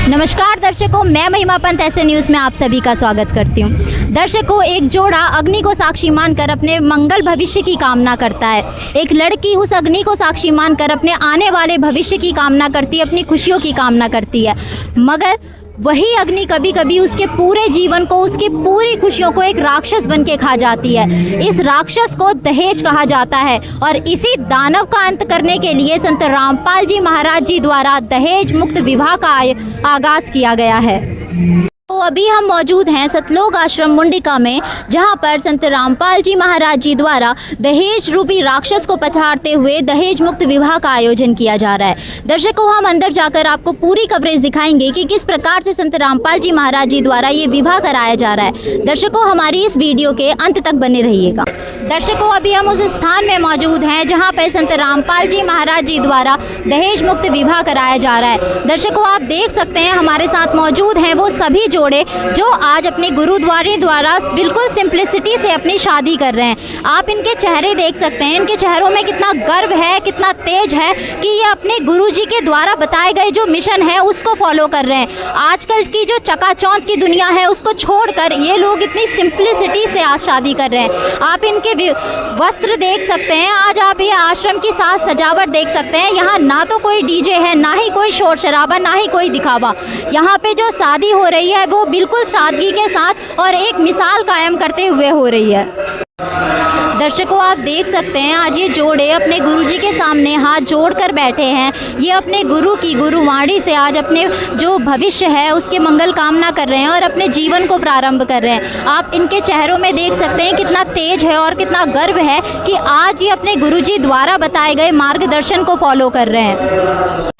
नमस्कार दर्शकों, मैं महिमा पंत ऐसे न्यूज़ में आप सभी का स्वागत करती हूं। दर्शकों, एक जोड़ा अग्नि को साक्षी मानकर अपने मंगल भविष्य की कामना करता है। एक लड़की उस अग्नि को साक्षी मानकर अपने आने वाले भविष्य की कामना करती है, अपनी खुशियों की कामना करती है। मगर वही अग्नि कभी कभी उसके पूरे जीवन को, उसकी पूरी खुशियों को एक राक्षस बन के खा जाती है। इस राक्षस को दहेज कहा जाता है और इसी दानव का अंत करने के लिए संत रामपाल जी महाराज जी द्वारा दहेज मुक्त विवाह का आगाज़ किया गया है। तो अभी हम मौजूद हैं सतलोक आश्रम मुंडिका में, जहां पर संत रामपाल जी महाराज जी द्वारा दहेज रूपी राक्षस को पछाड़ते हुए दहेज मुक्त विवाह का आयोजन किया जा रहा है। दर्शकों, हम अंदर जाकर आपको पूरी कवरेज दिखाएंगे कि किस प्रकार से संत रामपाल जी महाराज जी द्वारा ये विवाह कराया जा रहा है। दर्शकों, हमारी इस वीडियो के अंत तक बने रहिएगा। दर्शकों, अभी हम उस स्थान में मौजूद हैं जहाँ पर संत रामपाल जी महाराज जी द्वारा दहेज मुक्त विवाह कराया जा रहा है। दर्शकों, आप देख सकते हैं हमारे साथ मौजूद हैं वो सभी जोड़े जो आज अपने गुरुद्वारे द्वारा बिल्कुल सिंप्लिसिटी से अपनी शादी कर रहे हैं। आप इनके चेहरे देख सकते हैं, इनके चेहरों में कितना गर्व है, कितना तेज है कि ये अपने गुरुजी के द्वारा बताए गए जो मिशन है उसको फॉलो कर रहे हैं। आजकल की जो चकाचौंध की दुनिया है उसको छोड़कर ये लोग इतनी सिंप्लिसिटी से आज शादी कर रहे हैं। आप इनके वस्त्र देख सकते हैं, आज आप ये आश्रम की साज सजावट देख सकते हैं। यहाँ ना तो कोई डीजे है, ना ही कोई शोर शराबा, ना ही कोई दिखावा। यहाँ पे जो शादी हो रही है वो बिल्कुल सादगी के साथ और एक मिसाल कायम करते हुए हो रही है। दर्शकों, आप देख सकते हैं आज ये जोड़े अपने गुरुजी के सामने हाथ जोड़कर बैठे हैं। ये अपने गुरु की गुरुवाणी से आज अपने जो भविष्य है उसके मंगल कामना कर रहे हैं और अपने जीवन को प्रारंभ कर रहे हैं। आप इनके चेहरों में देख सकते हैं कितना तेज है और कितना गर्व है कि आज ये अपने गुरुजी द्वारा बताए गए मार्गदर्शन को फॉलो कर रहे हैं।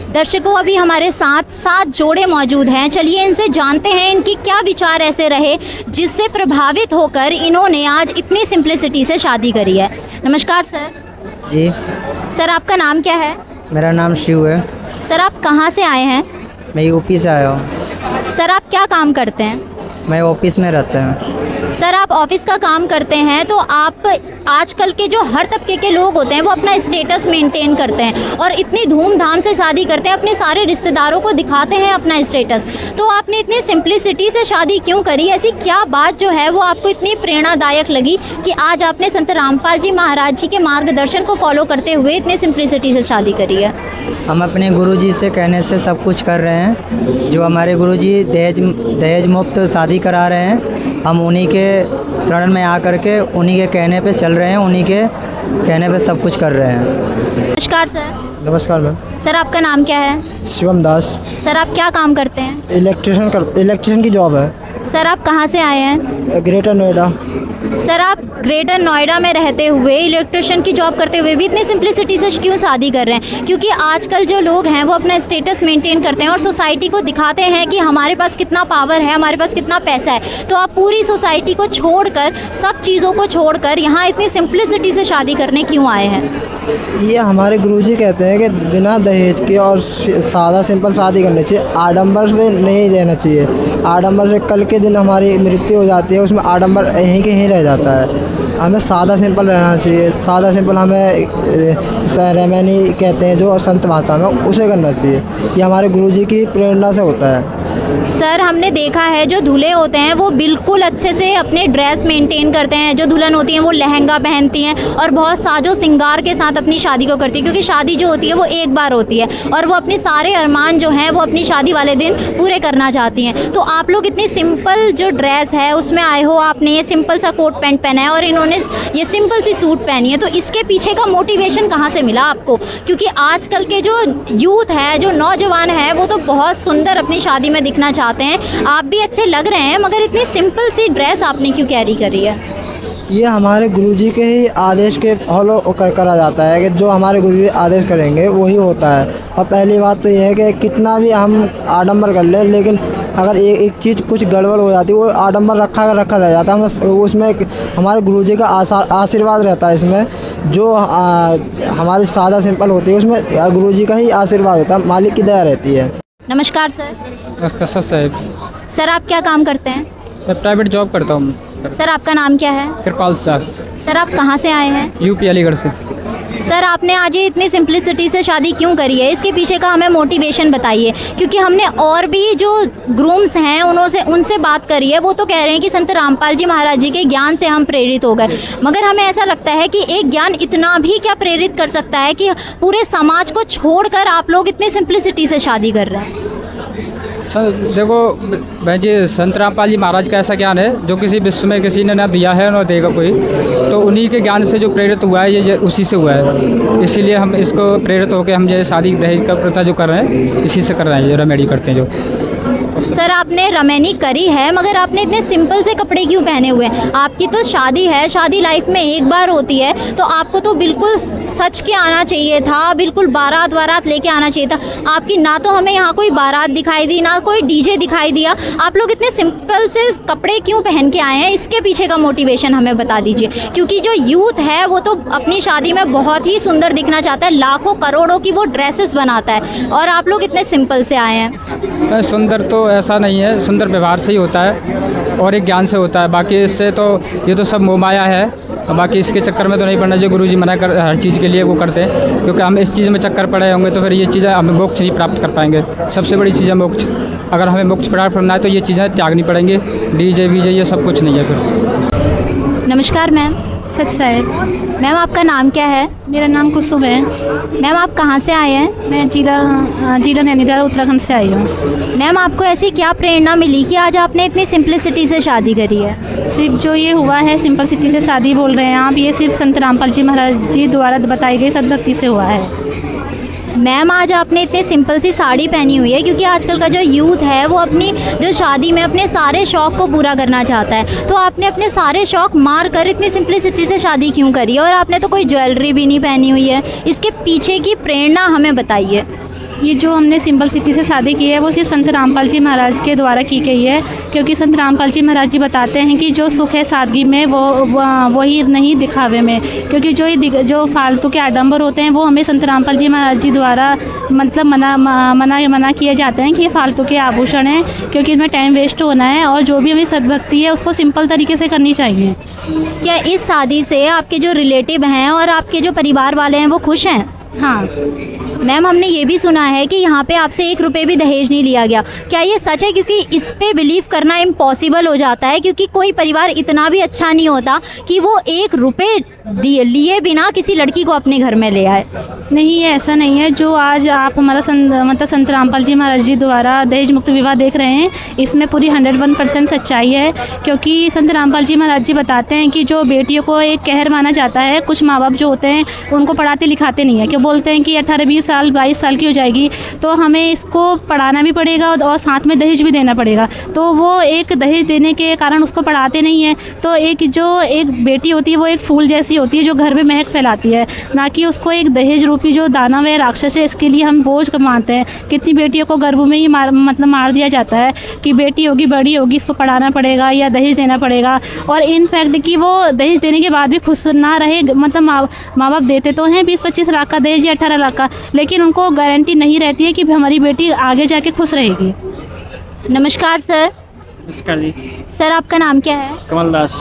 दर्शकों, अभी हमारे साथ 7 जोड़े मौजूद हैं। चलिए इनसे जानते हैं इनकी क्या विचार ऐसे रहे जिससे प्रभावित होकर इन्होंने आज इतनी सिंप्लिसिटी से शादी करी है। नमस्कार सर। जी सर, आपका नाम क्या है? मेरा नाम शिव है। सर, आप कहाँ से आए हैं? मैं यूपी से आया हूँ। सर, आप क्या काम करते हैं? मैं ऑफिस में रहता हूँ। सर, आप ऑफिस का काम करते हैं तो आप आजकल के जो हर तबके के लोग होते हैं वो अपना स्टेटस मेंटेन करते हैं और इतनी धूमधाम से शादी करते हैं, अपने सारे रिश्तेदारों को दिखाते हैं अपना स्टेटस। तो आपने इतनी सिंप्लिसिटी से शादी क्यों करी? ऐसी क्या बात जो है वो आपको इतनी प्रेरणादायक लगी कि आज आपने संत रामपाल जी महाराज जी के मार्गदर्शन को फॉलो करते हुए इतनी सिंप्लिसिटी से शादी करी है? हम अपने गुरुजी से कहने से सब कुछ कर रहे हैं। जो हमारे गुरुजी दहेज मुक्त शादी करा रहे हैं, हम उन्हीं के शरण में आकर के उन्हीं के कहने पे चल रहे हैं, उन्हीं के कहने पे सब कुछ कर रहे हैं। नमस्कार सर। नमस्कार मैम। सर, आपका नाम क्या है? शिवम दास। सर, आप क्या काम करते हैं? इलेक्ट्रिशियन की जॉब है। सर, आप कहाँ से आए हैं? ग्रेटर नोएडा। सर, आप ग्रेटर नोएडा में रहते हुए इलेक्ट्रिशियन की जॉब करते हुए भी इतनी सिंप्लिसिटी से क्यों शादी कर रहे हैं? क्योंकि आजकल जो लोग हैं वो अपना स्टेटस मेंटेन करते हैं और सोसाइटी को दिखाते हैं कि हमारे पास कितना पावर है, हमारे पास कितना पैसा है। तो आप पूरी सोसाइटी सोसाइटी को छोड़कर, सब चीज़ों को छोड़कर यहाँ इतनी सिंप्लिसिटी से शादी करने क्यों आए हैं? ये हमारे गुरुजी कहते हैं कि बिना दहेज के और सादा सिंपल शादी करनी चाहिए, आडंबर से नहीं लेना चाहिए। आडंबर से कल के दिन हमारी मृत्यु हो जाती है, उसमें आडंबर यहीं के यहीं रह जाता है। हमें सादा सिंपल रहना चाहिए। सादा सिंपल हमें सेरेमनी कहते हैं जो संत भाषा में, उसे करना चाहिए। ये हमारे गुरुजी की प्रेरणा से होता है। सर, हमने देखा है जो दूल्हे होते हैं वो बिल्कुल अच्छे से अपने ड्रेस मेंटेन करते हैं, जो दुल्हन होती हैं वो लहंगा पहनती हैं और बहुत साजो सिंगार के साथ अपनी शादी को करती है, क्योंकि शादी जो होती है वो एक बार होती है और वो अपने सारे अरमान जो हैं वो अपनी शादी वाले दिन पूरे करना चाहती हैं। तो आप लोग इतनी सिंपल जो ड्रेस है उसमें आए हो, आपने ये सिंपल सा कोट पैंट पहना है और इन्होंने ये सिंपल सी सूट पहनी है, तो इसके पीछे का मोटिवेशन कहाँ से मिला आपको? क्योंकि आजकल के जो यूथ है, जो नौजवान है, वो तो बहुत सुंदर अपनी शादी में दिखना चाहते हैं, आप भी अच्छे लग रहे हैं, मगर इतनी सिंपल सी ड्रेस आपने क्यों कैरी करी है? ये हमारे गुरुजी के ही आदेश के फॉलो करा जाता है कि जो हमारे गुरुजी आदेश करेंगे वही होता है। और पहली बात तो ये है कि कितना भी हम आडंबर कर लें, लेकिन अगर एक चीज़ कुछ गड़बड़ हो जाती है, वो आडंबर रखा रह जाता है। उसमें हमारे गुरुजी का आशीर्वाद रहता है। इसमें जो हमारी सादा सिंपल होती है उसमें गुरुजी का ही आशीर्वाद होता है, मालिक की दया रहती है। नमस्कार सर। नमस्कार सर साहब। सर, आप क्या काम करते हैं? मैं प्राइवेट जॉब करता हूँ। सर, आपका नाम क्या है? कृपाल दास। सर, आप कहाँ से आए हैं? यूपी अलीगढ़ से। सर, आपने आज ये इतनी सिंप्लिसिटी से शादी क्यों करी है? इसके पीछे का हमें मोटिवेशन बताइए, क्योंकि हमने और भी जो ग्रूम्स हैं उनसे बात करी है, वो तो कह रहे हैं कि संत रामपाल जी महाराज जी के ज्ञान से हम प्रेरित हो गए, मगर हमें ऐसा लगता है कि एक ज्ञान इतना भी क्या प्रेरित कर सकता है कि पूरे समाज को छोड़कर आप लोग इतनी सिंप्लिसिटी से शादी कर रहे हैं? देखो भाई जी, संत रामपाल जी महाराज का ऐसा ज्ञान है जो किसी विश्व में किसी ने ना दिया है ना देगा कोई, तो उन्हीं के ज्ञान से जो प्रेरित हुआ है ये उसी से हुआ है। इसीलिए हम इसको प्रेरित होकर हम ये शादी दहेज का प्रथा जो कर रहे हैं इसी से कर रहे हैं, ये रेमेडी करते हैं जो। सर, आपने रमैनी करी है, मगर आपने इतने सिंपल से कपड़े क्यों पहने हुए हैं? आपकी तो शादी है, शादी लाइफ में एक बार होती है, तो आपको तो बिल्कुल सच के आना चाहिए था, बिल्कुल बारात लेके आना चाहिए था। आपकी ना तो हमें यहाँ कोई बारात दिखाई दी, ना कोई डीजे दिखाई दिया। आप लोग इतने सिंपल से कपड़े क्यों पहन के आए हैं? इसके पीछे का मोटिवेशन हमें बता दीजिए, क्योंकि जो यूथ है वो तो अपनी शादी में बहुत ही सुंदर दिखना चाहता है, लाखों करोड़ों की वो ड्रेसेस बनाता है, और आप लोग इतने सिंपल से आए हैं। सुंदर तो ऐसा नहीं है, सुंदर व्यवहार से ही होता है और एक ज्ञान से होता है। बाकी इससे तो ये तो सब मोहमाया है, बाकी इसके चक्कर में तो नहीं पड़ना। जो गुरुजी मना कर हर चीज़ के लिए वो करते हैं, क्योंकि हम इस चीज़ में चक्कर पड़े होंगे तो फिर ये चीज़ें हमें मोक्ष नहीं प्राप्त कर पाएंगे। सबसे बड़ी चीज़ है मोक्ष। अगर हमें मोक्ष प्राप्त करना है तो ये चीज़ें त्यागनी पड़ेंगी। डीजे वीजे ये सब कुछ नहीं है फिर। नमस्कार मैम। सच साहेब। मैम, आपका नाम क्या है? मेरा नाम कुसुम है। मैम, आप कहाँ से आए हैं? मैं जिला नैनीताल उत्तराखंड से आई हूँ। मैम, आपको ऐसी क्या प्रेरणा मिली कि आज आपने इतनी सिंप्लिसिटी से शादी करी है? सिर्फ जो ये हुआ है सिंपलिसिटी से शादी बोल रहे हैं आप, ये सिर्फ संत रामपाल जी महाराज जी द्वारा बताई गई सद्भक्ति से हुआ है। मैम, आज आपने इतने सिंपल सी साड़ी पहनी हुई है क्योंकि आजकल का जो यूथ है वो अपनी जो शादी में अपने सारे शौक़ को पूरा करना चाहता है, तो आपने अपने सारे शौक़ मार कर इतनी सिंप्लिसिटी से शादी क्यों करी है? और आपने तो कोई ज्वेलरी भी नहीं पहनी हुई है, इसके पीछे की प्रेरणा हमें बताइए। ये जो हमने सिंपलिसिटी से शादी की है वो सिर्फ संत रामपाल जी महाराज के द्वारा की गई है, क्योंकि संत रामपाल जी महाराज जी बताते हैं कि जो सुख है सादगी में वही नहीं दिखावे में, क्योंकि जो फालतू के आडंबर होते हैं वो हमें संत रामपाल जी महाराज जी द्वारा मतलब मना किए जाते हैं कि ये फालतू के आभूषण हैं, क्योंकि इनमें टाइम वेस्ट होना है और जो भी हमें सद्भक्ति है उसको सिंपल तरीके से करनी चाहिए। क्या इस शादी से आपके जो रिलेटिव हैं और आपके जो परिवार वाले हैं वो खुश हैं? हाँ मैम, हमने ये भी सुना है कि यहाँ पे आपसे 1 रुपये भी दहेज नहीं लिया गया, क्या ये सच है? क्योंकि इस पे बिलीव करना इम्पॉसिबल हो जाता है, क्योंकि कोई परिवार इतना भी अच्छा नहीं होता कि वो 1 रुपये लिए बिना किसी लड़की को अपने घर में ले आए। नहीं, ये ऐसा नहीं है। जो आज आप हमारा संत रामपाल जी महाराज जी द्वारा दहेज मुक्त विवाह देख रहे हैं, इसमें पूरी 101% सच्चाई है, क्योंकि संत रामपाल जी महाराज जी बताते हैं कि जो बेटियों को एक कहर माना जाता है, कुछ माँ बाप जो होते हैं उनको पढ़ाते लिखाते नहीं है, क्यों बोलते हैं कि 18-20 साल 22 साल की हो जाएगी तो हमें इसको पढ़ाना भी पड़ेगा और साथ में दहेज भी देना पड़ेगा, तो वो एक दहेज देने के कारण उसको पढ़ाते नहीं हैं। तो एक बेटी होती है वो एक फूल जैसी होती है जो घर में महक फैलाती है, ना कि उसको एक दहेज रूपी जो दानव है, राक्षस है, इसके लिए हम बोझ मानते हैं। कितनी बेटियों को गर्भ में ही मार दिया जाता है कि बेटी होगी, बड़ी होगी, इसको पढ़ाना पड़ेगा या दहेज देना पड़ेगा। और इनफैक्ट कि वो दहेज देने के बाद भी खुश ना रहे, मतलब माँ बाप देते तो हैं 20-25 लाख का दहेज या 18 लाख का, लेकिन उनको गारंटी नहीं रहती है कि हमारी बेटी आगे जाके खुश रहेगी। नमस्कार सर। नमस्कार जी। सर आपका नाम क्या है? कमल दास।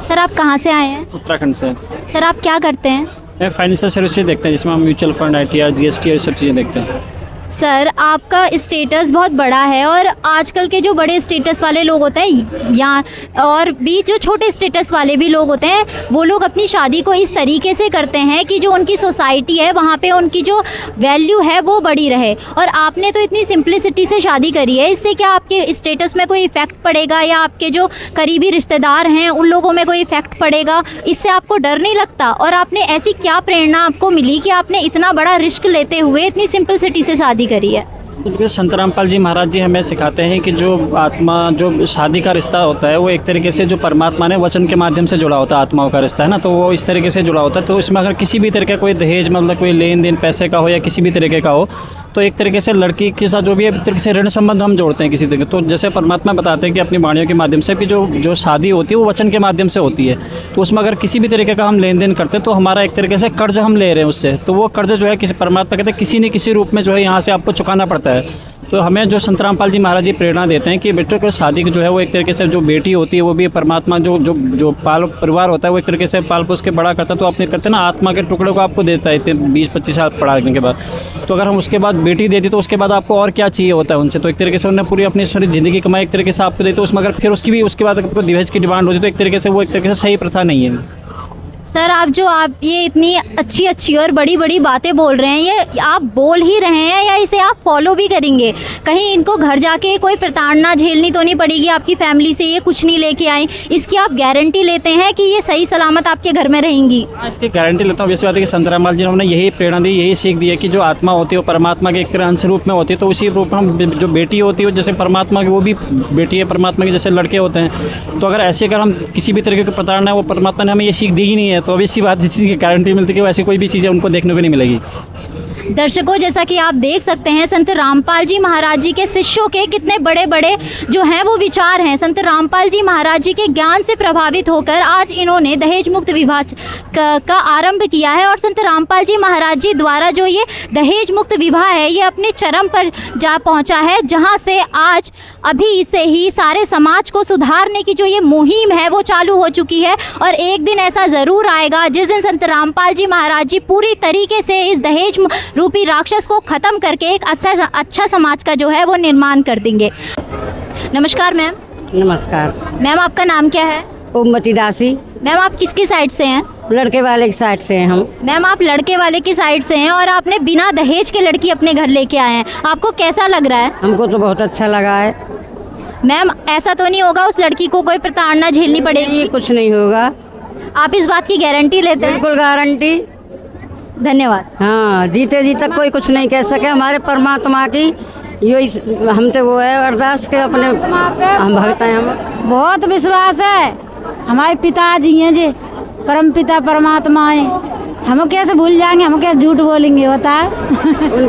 सर आप कहाँ से आए हैं? उत्तराखंड से। सर आप क्या करते हैं? मैं फाइनेंशियल सर्विसेज देखते हैं, जिसमें हम म्यूचुअल फंड, ITR, GST और सब चीज़ें देखते हैं। सर आपका स्टेटस बहुत बड़ा है और आजकल के जो बड़े स्टेटस वाले लोग होते हैं या और भी जो छोटे स्टेटस वाले भी लोग होते हैं, वो लोग अपनी शादी को इस तरीके से करते हैं कि जो उनकी सोसाइटी है वहाँ पे उनकी जो वैल्यू है वो बड़ी रहे। और आपने तो इतनी सिंप्लिसिटी से शादी करी है, इससे क्या आपके स्टेटस में कोई इफ़ेक्ट पड़ेगा या आपके जो करीबी रिश्तेदार हैं उन लोगों में कोई इफ़ेक्ट पड़ेगा? इससे आपको डर नहीं लगता? और आपने ऐसी क्या प्रेरणा आपको मिली कि आपने इतना बड़ा रिस्क लेते हुए इतनी सिंपलिसिटी से शादी करी है? देखिए, संत रामपाल जी महाराज जी हमें सिखाते हैं कि जो आत्मा, जो शादी का रिश्ता होता है वो एक तरीके से जो परमात्मा ने वचन के माध्यम से जुड़ा होता है, आत्माओं का रिश्ता है ना, तो वो इस तरीके से जुड़ा होता है। तो इसमें अगर किसी भी तरीके का कोई दहेज, मतलब कोई लेन देन पैसे का हो या किसी भी तरीके का हो, तो एक तरीके से लड़की के साथ जो भी है एक तरीके से ऋण संबंध हम जोड़ते हैं किसी तरीके। तो जैसे परमात्मा बताते हैं कि अपनी वाणियों के माध्यम से कि जो शादी होती है वो वचन के माध्यम से होती है। तो उसमें अगर किसी भी तरीके का हम लेन देन करते हैं तो हमारा एक तरीके से कर्ज हम ले रहे हैं उससे, तो वो कर्ज जो है किसी परमात्मा कहते हैं किसी न किसी रूप में जो है यहाँ से आपको चुकाना पड़ता है। तो हमें जो संत रामपाल जी महाराज जी प्रेरणा देते हैं कि बेटे को शादी जो है वो एक तरीके से जो बेटी होती है वो भी परमात्मा जो पाल परिवार होता है वो एक तरीके से पाल पोस के बड़ा करता है। तो अपने करते ना आत्मा के टुकड़े को आपको देता है इतने 20-25 साल पढ़ाने के बाद। तो अगर हम उसके बाद बेटी देती तो उसके बाद आपको और क्या चाहिए होता है उनसे। तो एक तरीके से उन्हें पूरी अपनी सारी ज़िंदगी कमाई एक तरीके से आपको देते, उसमें अगर फिर उसके बाद आपको दहेज की डिमांड होती तो एक तरीके से वो एक तरीके से सही प्रथा नहीं है। सर आप ये इतनी अच्छी और बड़ी बड़ी बातें बोल रहे हैं, ये आप बोल ही रहे हैं या इसे आप फॉलो भी करेंगे? कहीं इनको घर जाके कोई प्रताड़ना झेलनी तो नहीं पड़ेगी आपकी फैमिली से, ये कुछ नहीं लेके आई, इसकी आप गारंटी लेते हैं कि ये सही सलामत आपके घर में रहेंगी? इसकी गारंटी लेता हूँ। वैसे बात है कि संत रामपाल जी ने यही प्रेरणा दी, यही सीख दी है कि जो आत्मा होती है वो परमात्मा के एक तरह अंश रूप में होती है। तो उसी रूप में हम जो बेटी होती है जैसे परमात्मा की, वो भी बेटी है परमात्मा की, जैसे लड़के होते हैं। तो अगर हम किसी भी तरीके की प्रताड़ना है वो परमात्मा ने हमें ये सीख दी ही नहीं है, तो अब इसी बात इसी की गारंटी मिलती है कि वैसी कोई भी चीज़ें उनको देखने को नहीं मिलेगी। दर्शकों, जैसा कि आप देख सकते हैं संत रामपाल जी महाराज जी के शिष्यों के कितने बड़े बड़े जो हैं वो विचार हैं। संत रामपाल जी महाराज जी के ज्ञान से प्रभावित होकर आज इन्होंने दहेज मुक्त विवाह का आरंभ किया है। और संत रामपाल जी महाराज जी द्वारा जो ये दहेज मुक्त विवाह है ये अपने चरम पर जा पहुंचा है, जहां से आज अभी से ही सारे समाज को सुधारने की जो ये मुहिम है वो चालू हो चुकी है। और एक दिन ऐसा ज़रूर आएगा जिस दिन संत रामपाल जी महाराज जी पूरी तरीके से इस दहेज रूपी राक्षस को ख़त्म करके एक अच्छा समाज का जो है वो निर्माण कर देंगे। नमस्कार मैम। नमस्कार मैम, आपका नाम क्या है? ओमती दासी। मैम, आप किसकी साइड से हैं? लड़के वाले की साइड से हैं हम। मैम, आप लड़के वाले की साइड से हैं और आपने बिना दहेज के लड़की अपने घर लेके आए हैं, आपको कैसा लग रहा है? हमको तो बहुत अच्छा लगा है। मैम, ऐसा तो नहीं होगा उस लड़की को कोई प्रताड़ना झेलनी पड़ेगी? कुछ नहीं होगा। आप इस बात की गारंटी लेते हैं? बिल्कुल गारंटी। धन्यवाद। हाँ, जीते जी तक कोई कुछ नहीं कह सके। हमारे परमात्मा की यही हम तो वो है अरदास के अपने हम भक्त हैं। हम बहुत विश्वास है, हमारे पिताजी हैं जी, परम पिता परमात्मा है, हम कैसे भूल जाएंगे, हम कैसे झूठ बोलेंगे बता।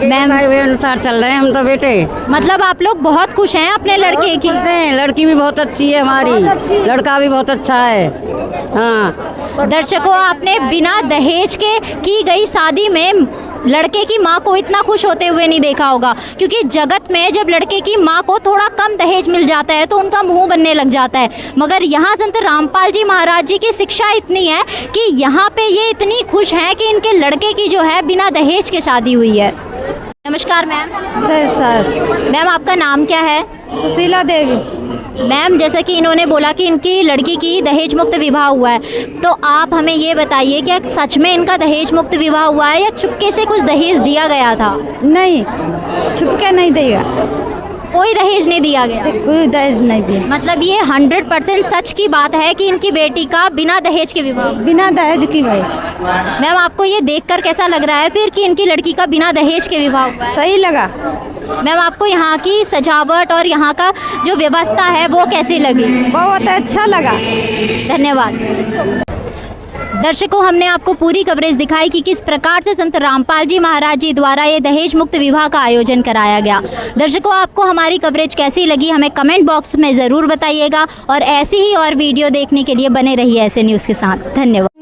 मैम अनुसार चल रहे हैं हम तो बेटे। मतलब आप लोग बहुत खुश हैं अपने लड़के की? लड़की भी बहुत अच्छी है हमारी, लड़का भी बहुत अच्छा है। हाँ दर्शकों, आपने बिना दहेज के की गई शादी में लड़के की माँ को इतना खुश होते हुए नहीं देखा होगा, क्योंकि जगत में जब लड़के की माँ को थोड़ा कम दहेज मिल जाता है तो उनका मुंह बनने लग जाता है। मगर यहाँ संत रामपाल जी महाराज जी की शिक्षा इतनी है कि यहाँ पे ये इतनी खुश हैं कि इनके लड़के की जो है बिना दहेज के शादी हुई है। नमस्कार मैम। सर मैम, आपका नाम क्या है? सुशीला देवी। मैम, जैसा कि इन्होंने बोला कि इनकी लड़की की दहेज मुक्त विवाह हुआ है, तो आप हमें ये बताइए क्या सच में इनका दहेज मुक्त विवाह हुआ है या चुपके से कुछ दहेज दिया गया था? नहीं, छुपके नहीं देगा, कोई दहेज नहीं दिया गया? कोई दहेज नहीं दिया। मतलब ये 100% सच की बात है कि इनकी बेटी का बिना दहेज के विवाह? बिना दहेज की भाई। मैम, आपको ये देखकर कैसा लग रहा है फिर कि इनकी लड़की का बिना दहेज के विवाह हुआ है? सही लगा। मैम, आपको यहाँ की सजावट और यहाँ का जो व्यवस्था है वो कैसी लगी? बहुत अच्छा लगा। धन्यवाद। दर्शकों, हमने आपको पूरी कवरेज दिखाई कि किस प्रकार से संत रामपाल जी महाराज जी द्वारा ये दहेज मुक्त विवाह का आयोजन कराया गया। दर्शकों, आपको हमारी कवरेज कैसी लगी हमें कमेंट बॉक्स में ज़रूर बताइएगा और ऐसी ही और वीडियो देखने के लिए बने रहिए ऐसे न्यूज़ के साथ। धन्यवाद।